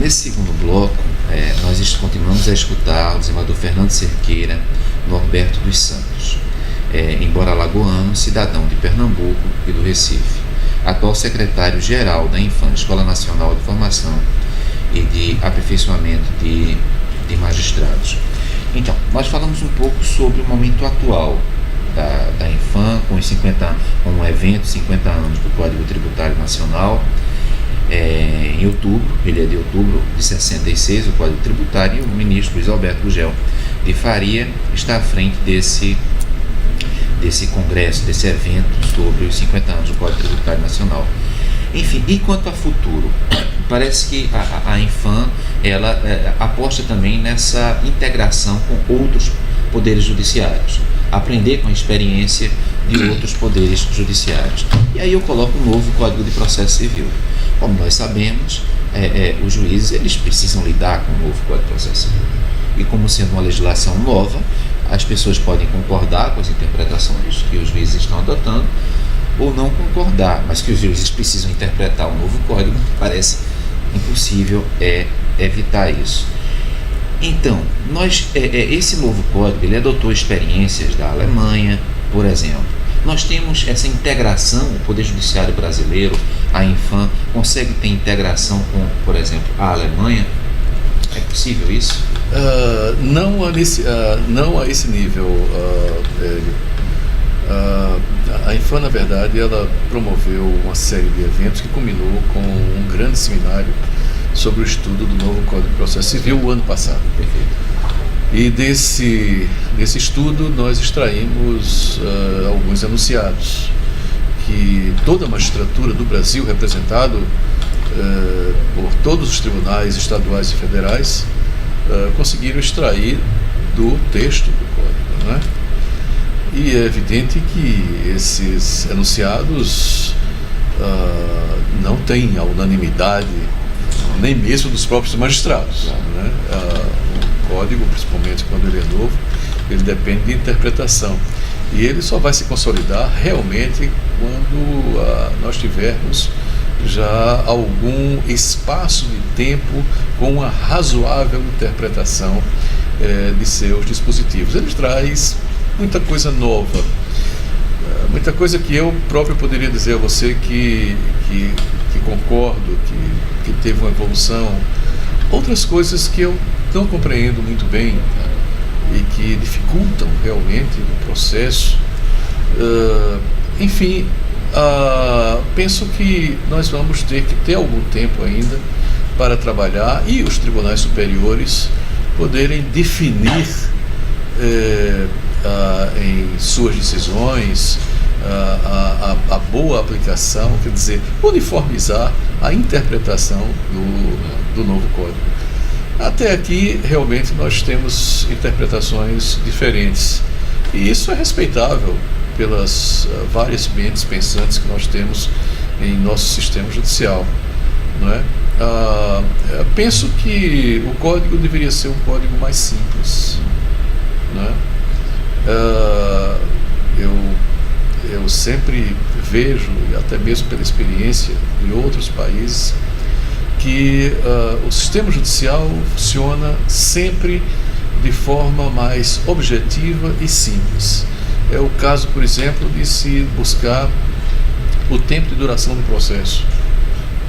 nesse segundo bloco, nós continuamos a escutar o desembargador Fernando Cerqueira Norberto dos Santos, embora alagoano, cidadão de Pernambuco e do Recife, atual secretário-geral da Infam, Escola Nacional de Formação e de Aperfeiçoamento de Magistrados. Então, nós falamos um pouco sobre o momento atual da Infam, com o evento 50 anos do Código Tributário Nacional. Em outubro, ele é de outubro de 66, o Código Tributário, e o ministro Luiz Alberto Gugel de Faria está à frente desse congresso, desse evento sobre os 50 anos do Código Tributário Nacional. Enfim, e quanto a futuro? Parece que a Infam, ela aposta também nessa integração com outros poderes judiciários, aprender com a experiência de outros poderes judiciários. E aí eu coloco um novo Código de Processo Civil. Como nós sabemos, os juízes eles precisam lidar com o novo Código de Processo Civil. E como sendo uma legislação nova, as pessoas podem concordar com as interpretações que os juízes estão adotando ou não concordar, mas que os juízes precisam interpretar o novo código, parece impossível evitar isso. Então, esse novo código ele adotou experiências da Alemanha, por exemplo. Nós temos essa integração, o Poder Judiciário brasileiro, a Infam, consegue ter integração com, por exemplo, a Alemanha? É possível isso? Não a esse nível, a Infam, na verdade, ela promoveu uma série de eventos que culminou com um grande seminário sobre o estudo do novo Código de Processo Civil o ano passado. Perfeito. E desse estudo nós extraímos alguns enunciados que toda a magistratura do Brasil, representado por todos os tribunais estaduais e federais, conseguiram extrair do texto do Código, né? E é evidente que esses enunciados não têm a unanimidade nem mesmo dos próprios magistrados, né? O Código, principalmente quando ele é novo, ele depende de interpretação. E ele só vai se consolidar realmente quando nós tivermos já algum espaço de tempo com uma razoável interpretação de seus dispositivos. Ele traz muita coisa nova, muita coisa que eu próprio poderia dizer a você que concordo, que teve uma evolução, outras coisas que eu não compreendo muito bem e que dificultam realmente o processo. Enfim, penso que nós vamos ter que ter algum tempo ainda para trabalhar e os tribunais superiores poderem definir em suas decisões a boa aplicação, quer dizer, uniformizar a interpretação do novo código. Até aqui, realmente, nós temos interpretações diferentes. E isso é respeitável pelas várias mentes pensantes que nós temos em nosso sistema judicial, não é? Penso que o código deveria ser um código mais simples, não é? Eu sempre vejo, e até mesmo pela experiência de outros países, que o sistema judicial funciona sempre de forma mais objetiva e simples. É o caso, por exemplo, de se buscar o tempo de duração do processo.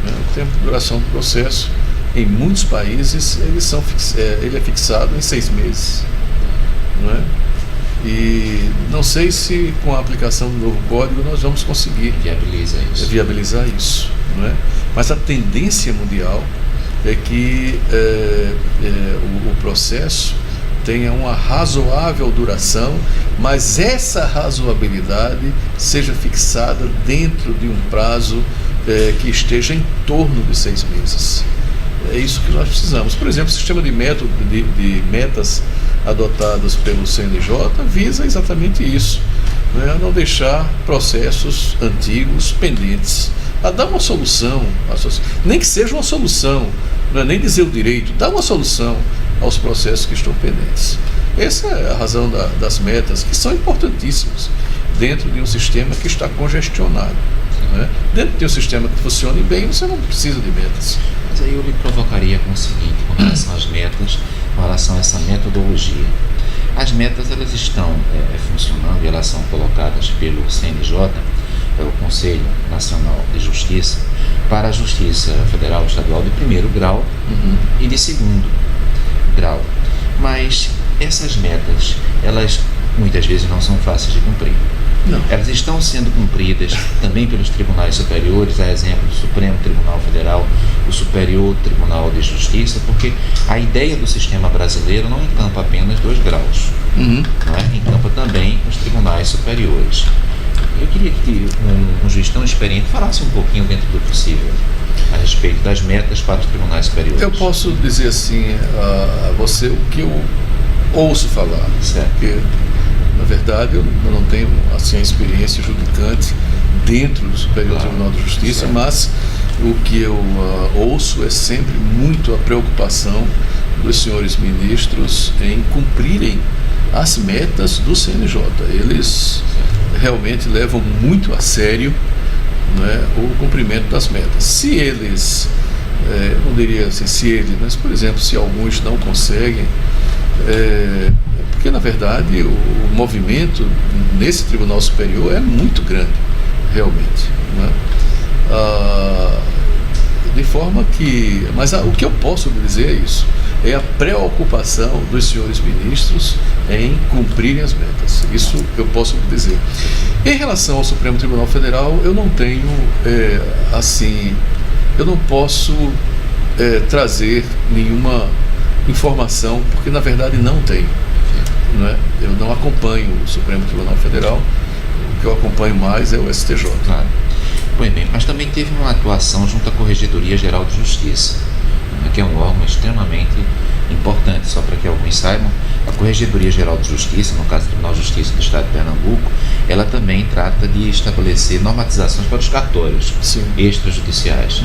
O tempo de duração do processo, em muitos países, ele é fixado em 6 meses. Não é? E não sei se com a aplicação do novo código nós vamos conseguir viabilizar isso, não é? Mas a tendência mundial é que o processo tenha uma razoável duração, mas essa razoabilidade seja fixada dentro de um prazo que esteja em torno de 6 meses. É isso que nós precisamos. Por exemplo, o sistema de metas adotadas pelo CNJ visa exatamente isso, né? Não deixar processos antigos pendentes, a dar uma solução, nem que seja uma solução, não é nem dizer o direito, dar uma solução aos processos que estão pendentes. Essa é a razão das metas, que são importantíssimas dentro de um sistema que está congestionado, né? Dentro de um sistema que funcione bem, você não precisa de metas. Mas aí eu lhe provocaria com o seguinte, com relação às metas, com relação a essa metodologia. As metas, elas estão funcionando e elas são colocadas pelo CNJ, o Conselho Nacional de Justiça, para a Justiça Federal Estadual de primeiro grau e de segundo grau. Mas essas metas, elas muitas vezes não são fáceis de cumprir. Não. Elas estão sendo cumpridas também pelos tribunais superiores, a exemplo do Supremo Tribunal Federal, o Superior Tribunal de Justiça, porque a ideia do sistema brasileiro não encampa apenas 2 graus, não é? Encampa também os tribunais superiores. Eu queria que um juiz tão experiente falasse um pouquinho, dentro do possível, a respeito das metas para os tribunais superiores. Eu posso dizer assim a você o que eu ouço falar, certo. Porque na verdade eu não tenho assim a experiência judicante dentro do Superior Tribunal de Justiça, certo. Mas o que eu ouço é sempre muito a preocupação dos senhores ministros em cumprirem as metas do CNJ. Eles realmente levam muito a sério, né, o cumprimento das metas. Se eles, não diria assim, se eles, mas por exemplo, se alguns não conseguem, porque na verdade o movimento nesse Tribunal Superior é muito grande, realmente, né? De forma que, mas o que eu posso dizer é isso, é a preocupação dos senhores ministros em cumprirem as metas. Isso eu posso dizer. Em relação ao Supremo Tribunal Federal, eu não tenho, eu não posso trazer nenhuma informação, porque na verdade não tenho. Não é? Eu não acompanho o Supremo Tribunal Federal, o que eu acompanho mais é o STJ. Claro. Pois bem, mas também teve uma atuação junto à Corregedoria Geral de Justiça, que é um órgão extremamente importante. Só para que alguns saibam, a Corregedoria Geral de Justiça, no caso do Tribunal de Justiça do Estado de Pernambuco, ela também trata de estabelecer normatizações para os cartórios extrajudiciais,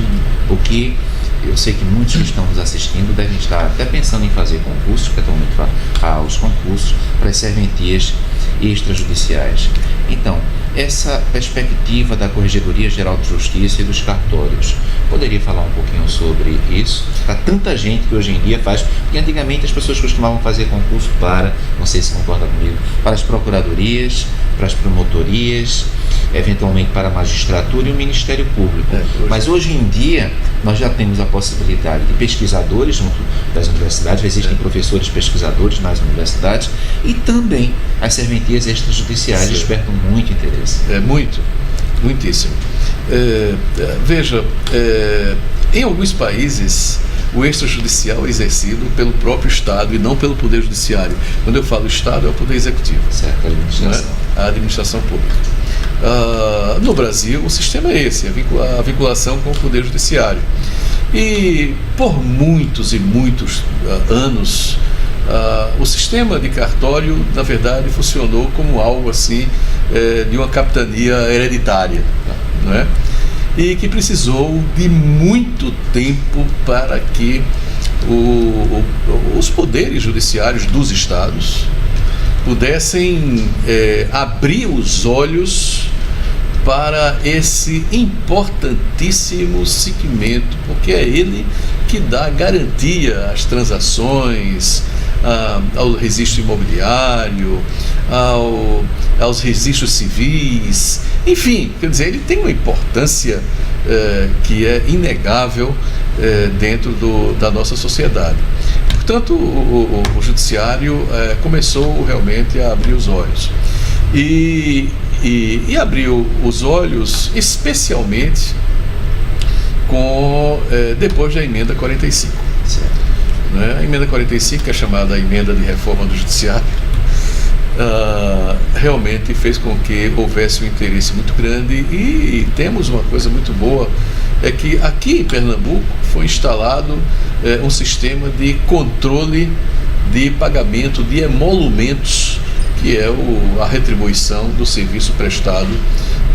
o que eu sei que muitos que estão nos assistindo devem estar até pensando em fazer concursos, porque atualmente há os concursos para as serventias extrajudiciais. Então, essa perspectiva da Corregedoria Geral de Justiça e dos cartórios, poderia falar um pouquinho sobre isso? Para tanta gente que hoje em dia faz, porque antigamente as pessoas costumavam fazer concurso para, não sei se concorda comigo, para as procuradorias, para as promotorias, eventualmente para a magistratura e o Ministério Público. Mas hoje em dia nós já temos a possibilidade de pesquisadores junto das universidades, existem professores pesquisadores nas universidades, e também as serventias extrajudiciais despertam muito interesse. Muitíssimo. Veja, em alguns países o extrajudicial é exercido pelo próprio Estado e não pelo Poder Judiciário. Quando eu falo Estado, é o Poder Executivo. Certo, a administração. Né? A administração pública. No Brasil, o sistema é esse, a vinculação com o Poder Judiciário. E por muitos e muitos anos, o sistema de cartório, na verdade, funcionou como algo assim, de uma capitania hereditária, não é? E que precisou de muito tempo para que os poderes judiciários dos estados pudessem abrir os olhos para esse importantíssimo segmento, porque é ele que dá garantia às transações, ao registro imobiliário, aos registros civis, enfim, quer dizer, ele tem uma importância que é inegável dentro da nossa sociedade. Portanto, o judiciário começou realmente a abrir os olhos. E abriu os olhos especialmente depois da emenda 45. Certo. Né? A emenda 45, que é chamada a emenda de reforma do judiciário, realmente fez com que houvesse um interesse muito grande, e temos uma coisa muito boa, é que aqui em Pernambuco foi instalado um sistema de controle de pagamento de emolumentos, que é a retribuição do serviço prestado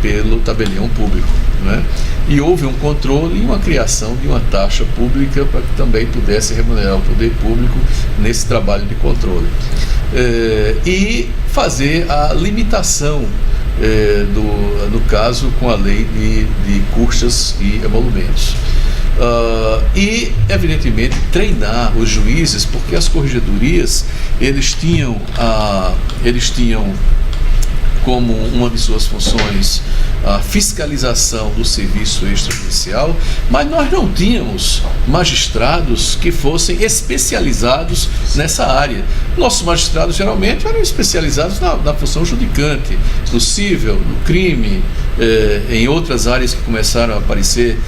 pelo tabelião público, né? E houve um controle e uma criação de uma taxa pública para que também pudesse remunerar o poder público nesse trabalho de controle. E fazer a limitação, no caso, com a lei de custas e emolumentos. E, evidentemente, treinar os juízes, porque as corregedorias, eles tinham como uma de suas funções a fiscalização do serviço extrajudicial, mas nós não tínhamos magistrados que fossem especializados nessa área. Nossos magistrados geralmente eram especializados na função judicante, no cível, no crime, em outras áreas que começaram a aparecer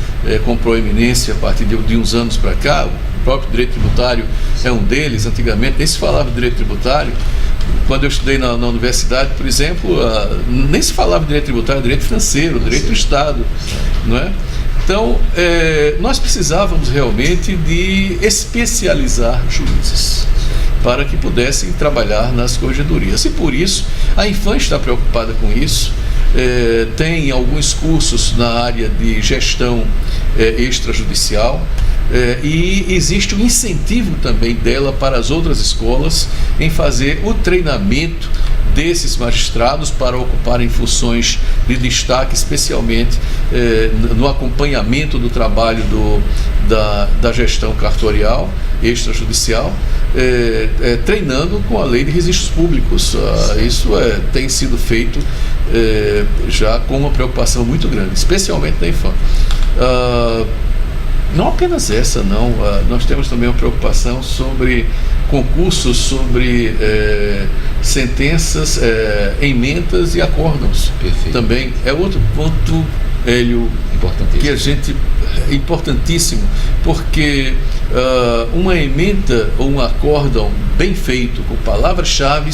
com proeminência a partir de uns anos para cá. O próprio direito tributário é um deles. Antigamente nem se falava de direito tributário. Quando eu estudei na universidade, por exemplo, nem se falava de direito tributário, direito financeiro, direito do Estado, não é? Então, nós precisávamos realmente de especializar juízes para que pudessem trabalhar nas corregedorias. E por isso, a Infam está preocupada com isso. Tem alguns cursos na área de gestão extrajudicial. E existe um incentivo também dela para as outras escolas em fazer o treinamento desses magistrados para ocuparem funções de destaque, especialmente no acompanhamento do trabalho da gestão cartorial, extrajudicial, treinando com a lei de registros públicos. Isso tem sido feito já com uma preocupação muito grande, especialmente na Infam. Não apenas essa, não. Nós temos também uma preocupação sobre concursos, sobre sentenças, emendas e acórdãos. Perfeito. Também é outro ponto, Hélio, que a gente importantíssimo, porque uma emenda ou um acórdão bem feito, com palavras-chave,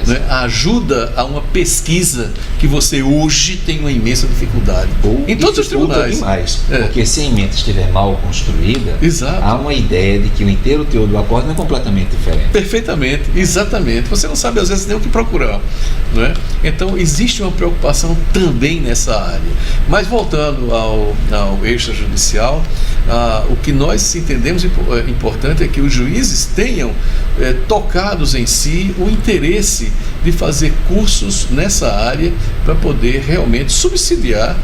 né, ajuda a uma pesquisa que você hoje tem uma imensa dificuldade. Em todos os tribunais. Demais, porque se a emenda estiver mal construída, exato, há uma ideia de que o inteiro teor do acórdão é completamente diferente. Perfeitamente, exatamente. Você não sabe às vezes nem o que procurar, não é? Então existe uma preocupação também nessa área. Mas voltando ao extrajudicial, o que nós entendemos importante é que os juízes tenham tocados em si o interesse de fazer cursos nessa área para poder realmente subsidiar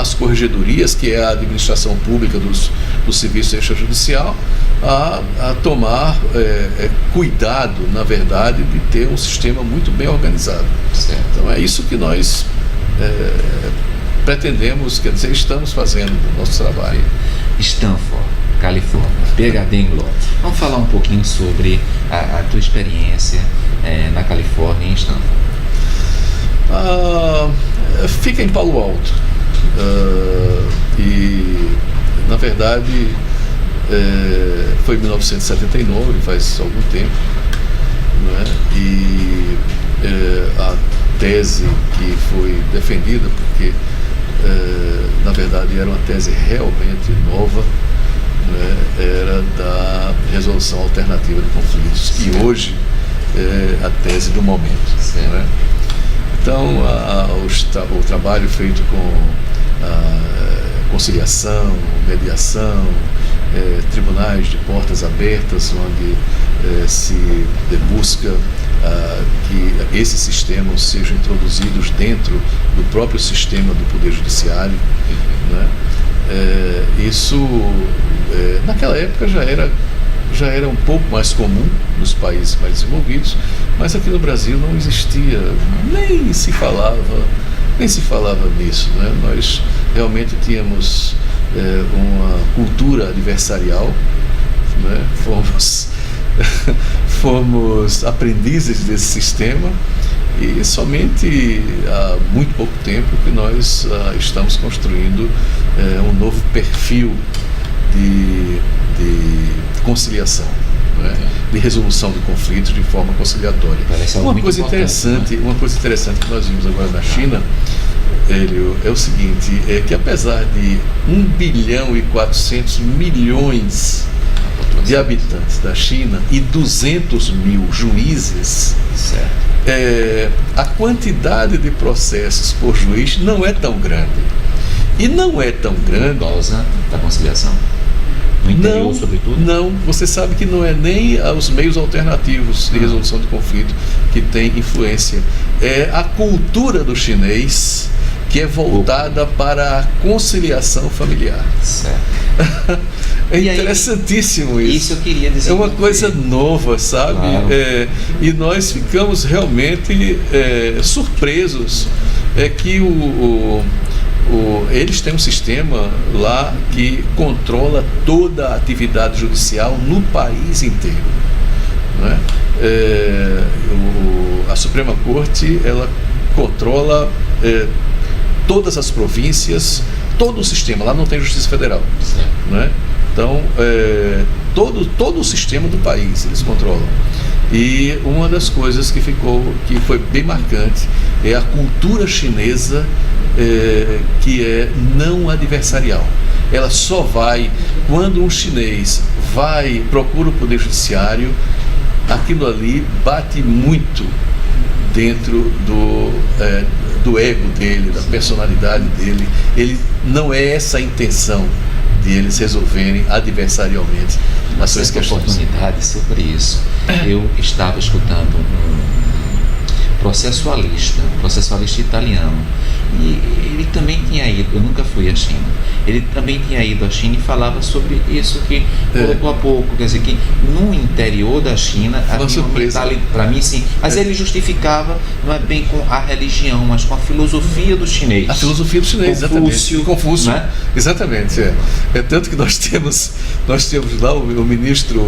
as corregedorias, que é a administração pública do serviço extrajudicial, a tomar cuidado, na verdade, de ter um sistema muito bem organizado. Certo. Então é isso que nós pretendemos, quer dizer, estamos fazendo o nosso trabalho. Stanford, Califórnia, PhD em Law. Vamos falar um pouquinho sobre a tua experiência na Califórnia, em Stanford. Fica em Palo Alto. E, na verdade, foi em 1979, faz algum tempo, não é? E a tese que foi defendida, porque na verdade era uma tese realmente nova, né? Era da resolução alternativa de conflitos, que hoje é a tese do momento, né? Então o trabalho feito com conciliação, mediação, tribunais de portas abertas, onde se busca que esses sistemas sejam introduzidos dentro do próprio sistema do Poder Judiciário, né? Isso naquela época já era um pouco mais comum nos países mais desenvolvidos, mas aqui no Brasil não existia, nem se falava nisso, né? Nós realmente tínhamos uma cultura adversarial, né? Fomos aprendizes desse sistema, e somente há muito pouco tempo que nós estamos construindo um novo perfil de conciliação, né? De resolução de conflitos de forma conciliatória. Uma coisa interessante que nós vimos agora na China, Hélio, é o seguinte, que apesar de 1,4 bilhão de habitantes da China e 200 mil juízes, a quantidade de processos por juiz não é tão grande. E não é tão grande por causa da conciliação. No interior, não, sobretudo? Não, você sabe que não é nem os meios alternativos de resolução de conflito que tem influência. É a cultura do chinês que é voltada para a conciliação familiar. Certo. É E aí, interessantíssimo isso. Isso eu queria dizer. É uma coisa nova, sabe? Claro. E nós ficamos realmente surpresos. É que eles têm um sistema lá que controla toda a atividade judicial no país inteiro, não é? A Suprema Corte, ela controla todas as províncias, todo o sistema. Lá não tem Justiça Federal, não é? Então, todo o sistema do país eles controlam. E uma das coisas que foi bem marcante é a cultura chinesa, que é não adversarial. Ela só vai, quando um chinês procura o poder judiciário, aquilo ali bate muito dentro do ego dele, da personalidade dele. Ele não é essa a intenção de eles resolverem adversariamente as suas questões. Oportunidade sobre isso. Eu estava escutando um processualista italiano, e ele também tinha ido, eu nunca fui à China, ele também tinha ido à China e falava sobre isso que colocou há pouco, quer dizer, que no interior da China havia uma mentalidade, para mim sim, mas ele justificava, não é bem com a religião, mas com a filosofia do chinês. A filosofia do chinês, exatamente. Confúcio, né? Exatamente. É tanto que nós temos lá o ministro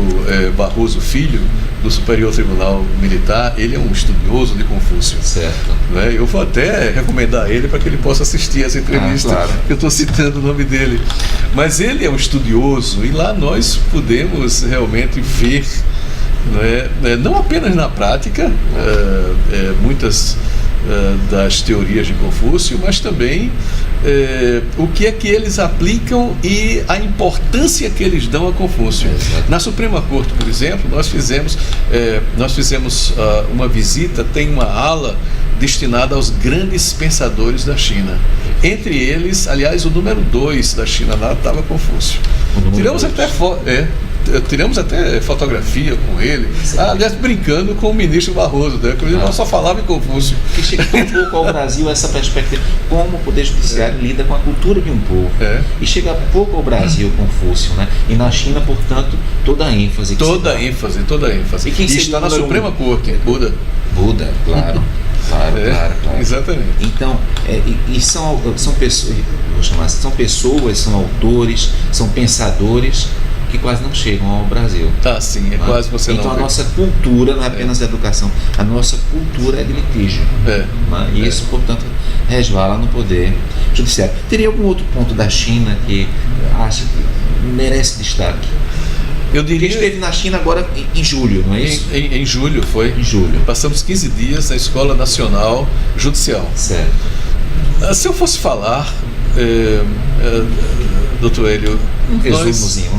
Barroso Filho, do Superior Tribunal Militar. Ele é um estudioso de Confúcio. Certo. Né? Eu vou até recomendar ele para que ele possa assistir essa entrevista, claro. Eu estou citando o nome dele. Mas ele é um estudioso, e lá nós podemos realmente ver, não apenas na prática, muitas das teorias de Confúcio, mas também o que é que eles aplicam e a importância que eles dão a Confúcio. Na Suprema Corte, por exemplo, nós fizemos uma visita, tem uma ala destinada aos grandes pensadores da China. Entre eles, aliás, o número 2 da China lá estava Confúcio. Tiramos até fotografia com ele, aliás, brincando com o ministro Barroso, né? Porque nós só falava em Confúcio. Que chega um pouco ao Brasil essa perspectiva, como o Poder Judiciário lida com a cultura de um povo. E chega pouco ao Brasil Confúcio, né? E na China, portanto, toda a ênfase. Toda a ênfase. E quem está na Suprema Corte, Buda. Buda, claro. Claro. Exatamente. Então, são pessoas, vou chamar assim, são autores, são pensadores que quase não chegam ao Brasil. Sim, quase você não vê. Então a nossa cultura não é apenas educação, a nossa cultura é de litígio. E isso, portanto, resvala no Poder Judiciário. Teria algum outro ponto da China que acha que merece destaque? Eu diria... A gente esteve na China agora em julho, não é isso? Em julho, foi. Em julho. Passamos 15 dias na Escola Nacional Judicial. Certo. Se eu fosse falar, doutor Hélio... Um resumozinho.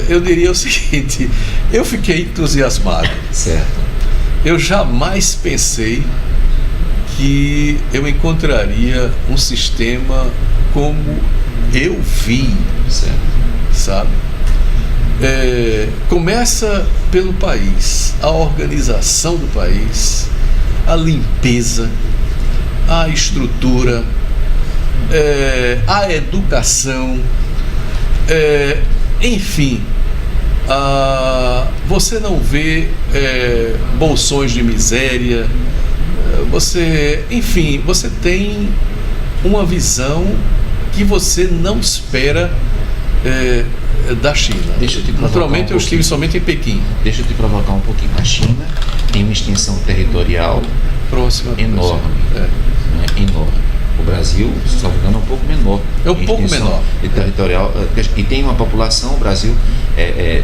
Eu diria o seguinte, eu fiquei entusiasmado. Certo. Eu jamais pensei que eu encontraria um sistema como eu vi, sabe? Começa pelo país, a organização do país, a limpeza, a estrutura, a educação, enfim, você não vê bolsões de miséria, você tem uma visão que você não espera da China. Naturalmente, eu estive somente em Pequim. Deixa eu te provocar um pouquinho. A China tem uma extensão territorial próxima, enorme. Enorme. O Brasil, se não me engano, é um pouco menor. É um pouco menor. Territorial, e tem uma população, o Brasil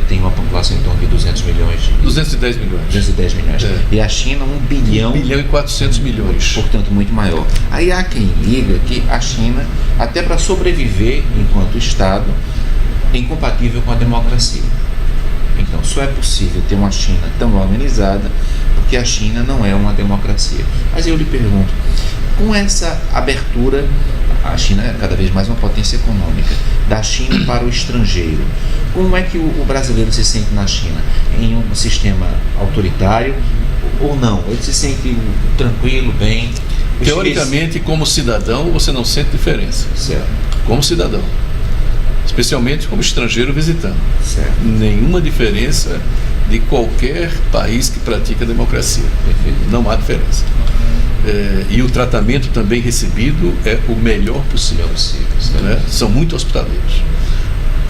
tem uma população em torno de 200 milhões. 210 milhões. 210 milhões. E a China, 1 bilhão. 1 bilhão e 400 milhões. Portanto, muito maior. Aí há quem diga que a China, até para sobreviver enquanto Estado, é incompatível com a democracia. Então, só é possível ter uma China tão organizada porque a China não é uma democracia. Mas eu lhe pergunto, com essa abertura, a China é cada vez mais uma potência econômica, da China para o estrangeiro, como é que o brasileiro se sente na China? Em um sistema autoritário, ou não? Ele se sente tranquilo, bem? Teoricamente, como cidadão, você não sente diferença. Certo. Como cidadão. Especialmente como estrangeiro visitando. Certo. Nenhuma diferença de qualquer país que pratica a democracia. Perfeito. Não há diferença. E o tratamento também recebido é o melhor possível. Né? São muito hospitaleiros.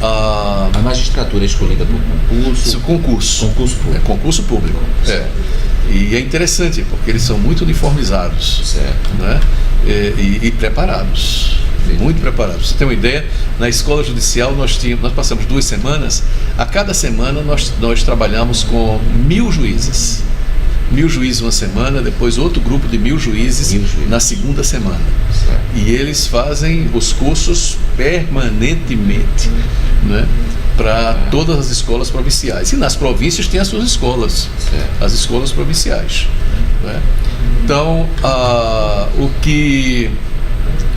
A magistratura é escolhida por concurso? Concurso. Concurso público. É concurso público. E é interessante, porque eles são muito uniformizados. Certo. Né? E preparados. Muito preparados. Pra você ter uma ideia, na escola judicial nós passamos 2 semanas. A cada semana nós trabalhamos com 1.000 juízes. 1.000 juízes uma semana, depois outro grupo de 1.000 juízes na segunda semana. Certo. E eles fazem os cursos permanentemente, né, para todas as escolas provinciais. E nas províncias tem as suas escolas, as escolas provinciais. Né? Então,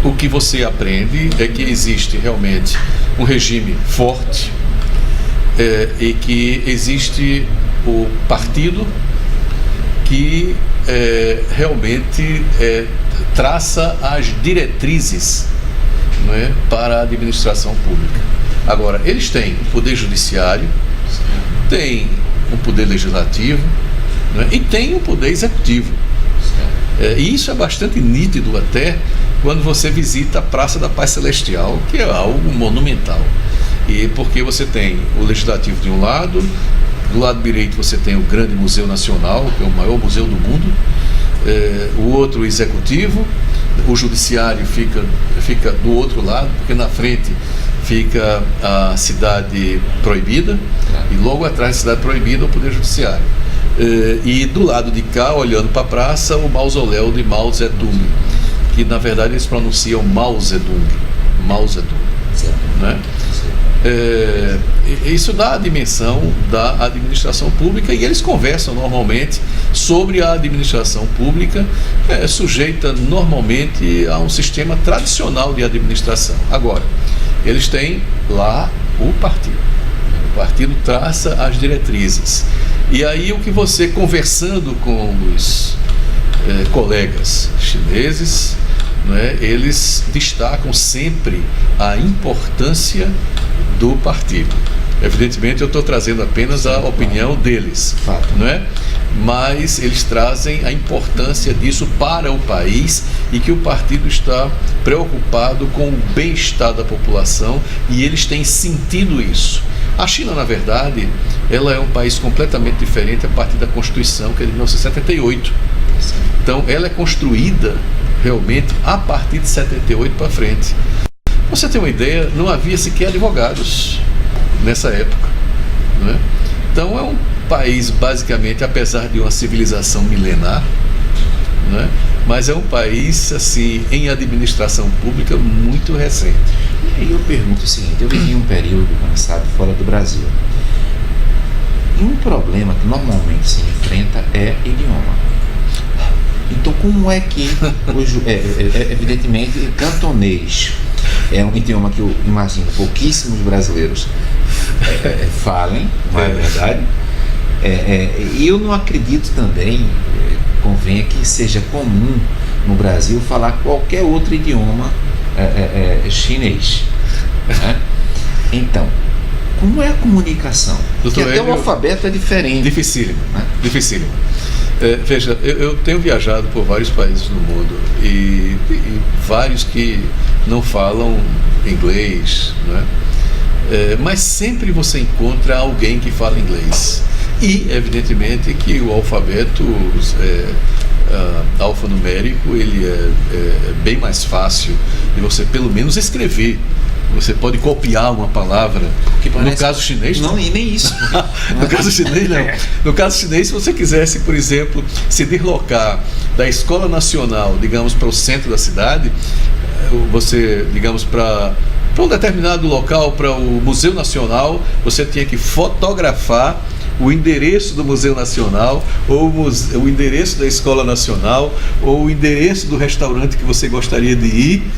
o que você aprende é que existe realmente um regime forte e que existe o partido que realmente traça as diretrizes, não é, para a administração pública. Agora, eles têm o poder judiciário, têm um poder legislativo, não é, e têm um poder executivo. E isso é bastante nítido até quando você visita a Praça da Paz Celestial, que é algo monumental. E porque você tem o legislativo de um lado, do lado direito você tem o grande Museu Nacional, que é o maior museu do mundo, o outro o executivo, o judiciário fica do outro lado, porque na frente fica a cidade proibida e logo atrás da cidade proibida o poder judiciário. E do lado de cá, olhando para a praça, o mausoléu de Mao Zedong, que na verdade eles pronunciam Mao Zedong, né? Isso dá a dimensão da administração pública e eles conversam normalmente sobre a administração pública, sujeita normalmente a um sistema tradicional de administração. Agora, eles têm lá o partido traça as diretrizes. E aí o que você, conversando com os colegas chineses, né, eles destacam sempre a importância do partido. Evidentemente eu estou trazendo apenas a opinião deles, não é? Mas eles trazem a importância disso para o país e que o partido está preocupado com o bem-estar da população e eles têm sentido isso. A China, na verdade, ela é um país completamente diferente a partir da Constituição, que é de 1978. Então ela é construída realmente a partir de 78 para frente. Pra você ter uma ideia, não havia sequer advogados nessa época, né? Então é um país basicamente, apesar de uma civilização milenar, né? Mas é um país assim em administração pública muito recente. E aí eu pergunto o seguinte: eu vivi um período, como sabe, fora do Brasil, e um problema que normalmente se enfrenta é idioma. Então, como é que, evidentemente, cantonês é um idioma que eu imagino pouquíssimos brasileiros falem, não é verdade? E eu não acredito também, convenha, que seja comum no Brasil falar qualquer outro idioma chinês. Né? Então, como é a comunicação? Porque até o alfabeto é diferente. Dificílimo, né? Dificílimo. Veja, eu tenho viajado por vários países no mundo e vários que não falam inglês, né? Mas sempre você encontra alguém que fala inglês. E, evidentemente, que o alfabeto alfanumérico ele é bem mais fácil de você, pelo menos, escrever. Você pode copiar uma palavra. No caso chinês, não, e nem isso. No caso chinês, não. No caso chinês, se você quisesse, por exemplo, se deslocar da Escola Nacional, digamos, para o centro da cidade, você, digamos, para um determinado local, para o Museu Nacional, você tinha que fotografar o endereço do Museu Nacional, ou o endereço da Escola Nacional, ou o endereço do restaurante que você gostaria de ir,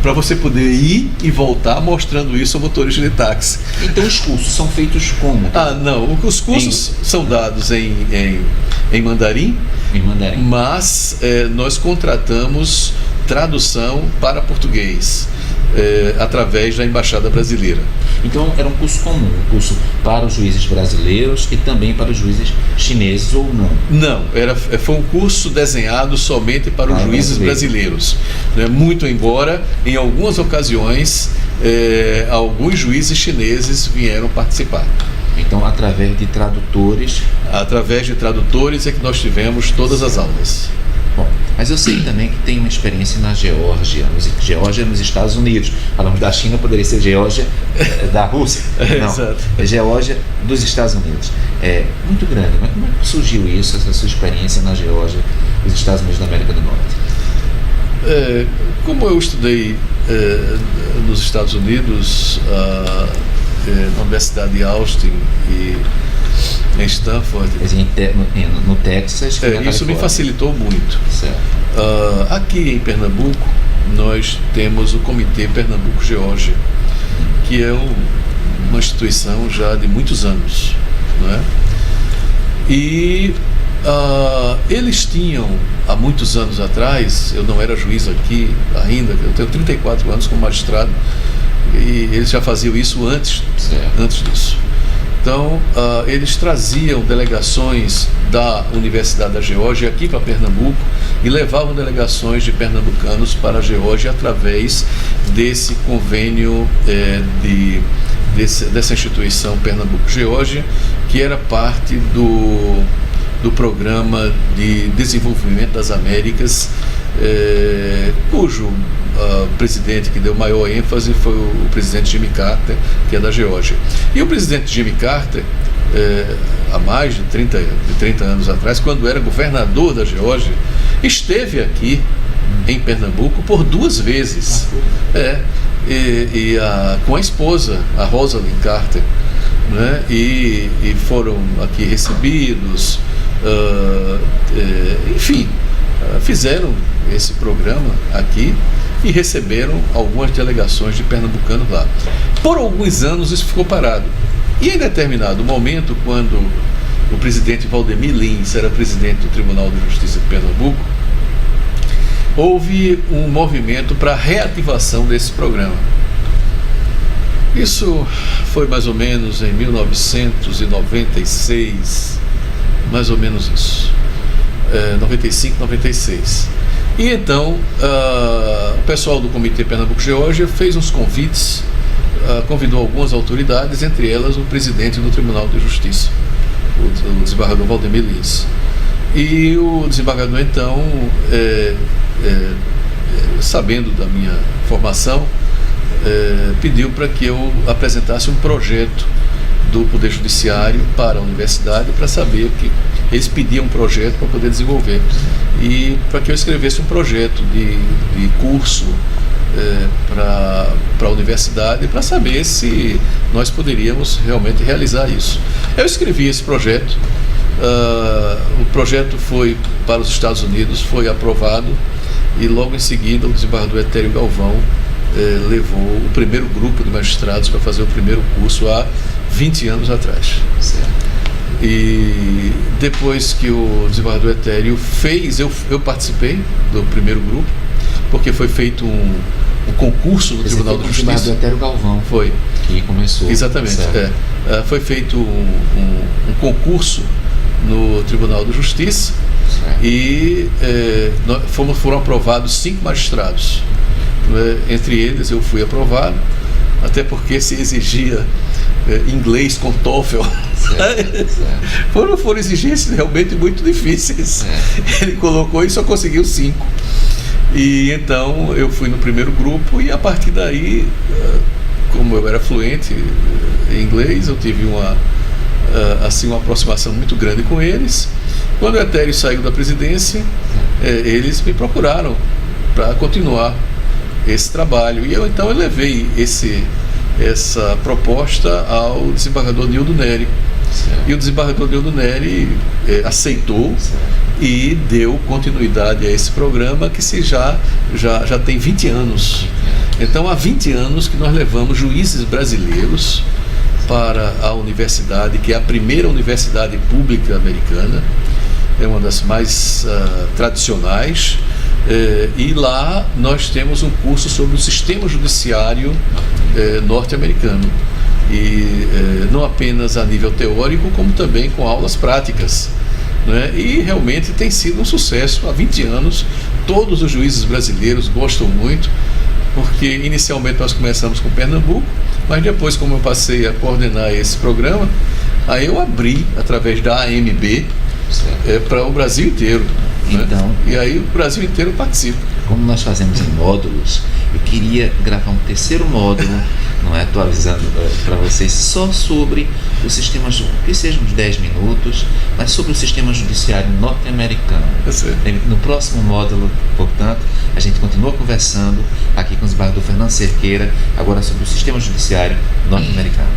para você poder ir e voltar mostrando isso ao motorista de táxi. Então os cursos são feitos como? Não, os cursos são dados em em mandarim, mandarim. mas nós contratamos tradução para português através da Embaixada Brasileira. Então era um curso comum, um curso para os juízes brasileiros e também para os juízes chineses, ou não? Não, foi um curso desenhado somente para os juízes brasileiros. Muito embora, em algumas ocasiões, alguns juízes chineses vieram participar. Então, através de tradutores... Através de tradutores é que nós tivemos todas as aulas. Bom, mas eu sei também que tem uma experiência na Geórgia, Geórgia nos Estados Unidos. Falamos da China, poderia ser Geórgia da Rússia. Não, exato. É Geórgia dos Estados Unidos. É muito grande, mas como é que surgiu isso, essa sua experiência na Geórgia dos Estados Unidos da América do Norte? Como eu estudei nos Estados Unidos, na Universidade de Austin e em Stanford, no Texas, isso me facilitou muito. Aqui em Pernambuco nós temos o Comitê Pernambuco-Geórgia, que é uma instituição já de muitos anos, não é? E eles tinham, há muitos anos atrás, eu não era juiz aqui ainda, eu tenho 34 anos como magistrado, e eles já faziam isso antes disso. Então, eles traziam delegações da Universidade da Geórgia aqui para Pernambuco e levavam delegações de pernambucanos para a Geórgia através desse convênio dessa instituição Pernambuco-Geórgia, que era parte do Programa de Desenvolvimento das Américas, cujo presidente que deu maior ênfase foi o presidente Jimmy Carter, que é da Geórgia. E o presidente Jimmy Carter, há mais de 30 anos atrás, quando era governador da Geórgia, esteve aqui em Pernambuco por 2 vezes. Com a esposa, a Rosalind Carter, né? E foram aqui recebidos, enfim, fizeram esse programa aqui e receberam algumas delegações de pernambucanos lá. Por alguns anos isso ficou parado. E em determinado momento, quando o presidente Valdemir Lins era presidente do Tribunal de Justiça de Pernambuco, houve um movimento para a reativação desse programa. Isso foi mais ou menos em 1996, mais ou menos isso, 95, 96. E então o pessoal do Comitê Pernambuco-Geórgia fez uns convites, convidou algumas autoridades, entre elas o presidente do Tribunal de Justiça, o desembargador Valdemir Lins. E o desembargador então, sabendo da minha formação, pediu para que eu apresentasse um projeto do Poder Judiciário para a universidade, para saber que eles pediam um projeto para poder desenvolver, e para que eu escrevesse um projeto de curso para a universidade, para saber se nós poderíamos realmente realizar isso. Eu escrevi esse projeto, o projeto foi para os Estados Unidos, foi aprovado, e logo em seguida o desembargador Etério Galvão levou o primeiro grupo de magistrados para fazer o primeiro curso há 20 anos atrás. Certo. E depois que o desembargador Etério fez, eu participei do primeiro grupo, porque foi feito um concurso no Tribunal de Justiça. O desembargador Etério Galvão foi que começou. Exatamente. Foi feito um concurso no Tribunal de Justiça. Certo. E foram aprovados 5 magistrados. Entre eles eu fui aprovado, até porque se exigia inglês com TOEFL. Foram exigências realmente muito difíceis. Ele colocou e só conseguiu 5. E então eu fui no primeiro grupo, e a partir daí, como eu era fluente em inglês, eu tive uma aproximação muito grande com eles. Quando o Etério saiu da presidência, eles me procuraram para continuar esse trabalho, e então eu levei essa proposta ao desembargador Nildo Neri. Certo. E o desembargador Nildo Neri aceitou. Certo. E deu continuidade a esse programa, que já tem 20 anos. Então há 20 anos que nós levamos juízes brasileiros para a universidade, que é a primeira universidade pública americana, é uma das mais tradicionais, e lá nós temos um curso sobre o sistema judiciário norte-americano. E não apenas a nível teórico, como também com aulas práticas, né? E realmente tem sido um sucesso há 20 anos. Todos os juízes brasileiros gostam muito, porque inicialmente nós começamos com Pernambuco, mas depois, como eu passei a coordenar esse programa, aí eu abri através da AMB para o Brasil inteiro, né? Então, e aí o Brasil inteiro participa. Como nós fazemos em módulos, eu queria gravar um terceiro módulo, não é, atualizando para vocês, só sobre o sistema, que seja uns 10 minutos, mas sobre o sistema judiciário norte-americano. No próximo módulo, portanto, a gente continua conversando aqui com o desembargador Fernando Cerqueira, agora sobre o sistema judiciário norte-americano.